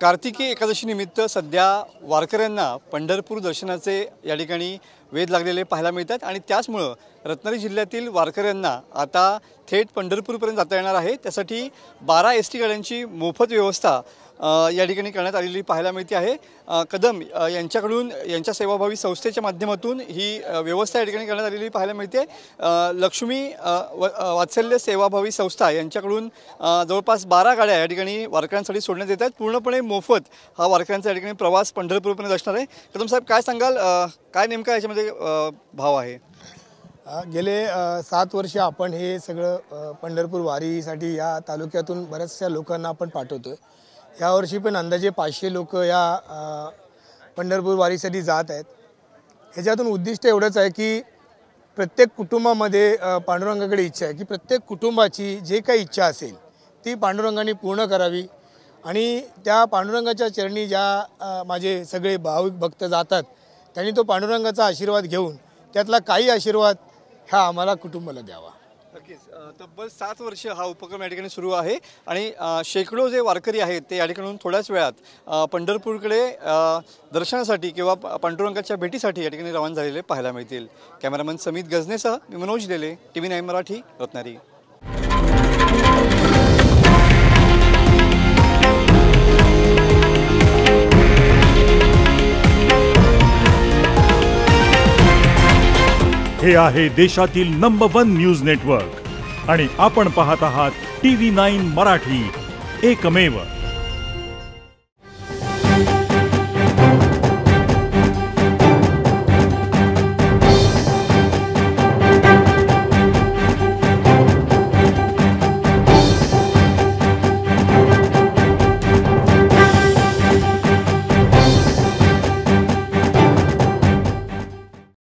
कार्तिकी एकादशी निमित्त सध्या वारकऱ्यांना पंढरपूर दर्शनाचे या ठिकाणी वेध लागलेले पाहायला मिळतात आणि त्याचमुळे रत्नागिरी जिल्ह्यातील वारकऱ्यांना आता थेट पंढरपूरपर्यंत जाता येणार आहे। त्यासाठी 12 एसटी गाड्यांची मोफत व्यवस्था या ठिकाणी करण्यात आलेली पाहायला मिळते आहे। कदम यांच्याकडून यांच्या सेवाभावी संस्थेच्या माध्यमातून ही व्यवस्था या ठिकाणी करण्यात आलेली पाहायला मिळते। लक्ष्मी वात्सल्य सेवाभावी संस्था यांच्याकडून जवळपास 12 गाड्या या ठिकाणी वारकऱ्यांसाठी सोडण्यात येतात। पूर्णपणे मोफत हा वारकऱ्यांचा या ठिकाणी प्रवास पंढरपूरपर्यंत असणार आहे। कदम साहेब काय सांगाल, काय नेमका याच्यामध्ये भाव आहे? गेले 7 वर्ष आपण हे सगळं पंढरपूर वारीसाठी या तालुक्यातून बऱ्याचशा लोकांना आपण पाठवतोय। यावर्षी पण अंदाजे 500 लोक या पंढरपूर वारीसाठी जात आहेत। ह्याच्यातून उद्दिष्ट एवढंच आहे की प्रत्येक कुटुंबामध्ये पांडुरंगाकडे इच्छा आहे की प्रत्येक कुटुंबाची जे काही इच्छा असेल ती पांडुरंगाने पूर्ण करावी आणि त्या पांडुरंगाच्या चरणी ज्या माझे सगळे भाविक भक्त जातात त्यांनी तो पांडुरंगाचा आशीर्वाद घेऊन त्यातला काही आशीर्वाद हा आम्हाला कुटुंबाला द्यावा। नक्कीच तब्बल 7 वर्ष हा उपक्रम या ठिकाणी सुरू आहे आणि शेकडो जे वारकरी आहेत ते या ठिकाणून थोड्याच वेळात पंढरपूरकडे दर्शनासाठी किंवा पांडुरंगाच्या भेटीसाठी या ठिकाणी रवाना झालेले पाहायला मिळतील। कॅमेरामन समित गजनेसह मी मनोज देले, TV9 मराठी, रत्नागिरी। हे आहे देशातील नंबर 1 न्यूज नेटवर्क आणि आपण पाहत आहात TV9 मराठी, एकमेव।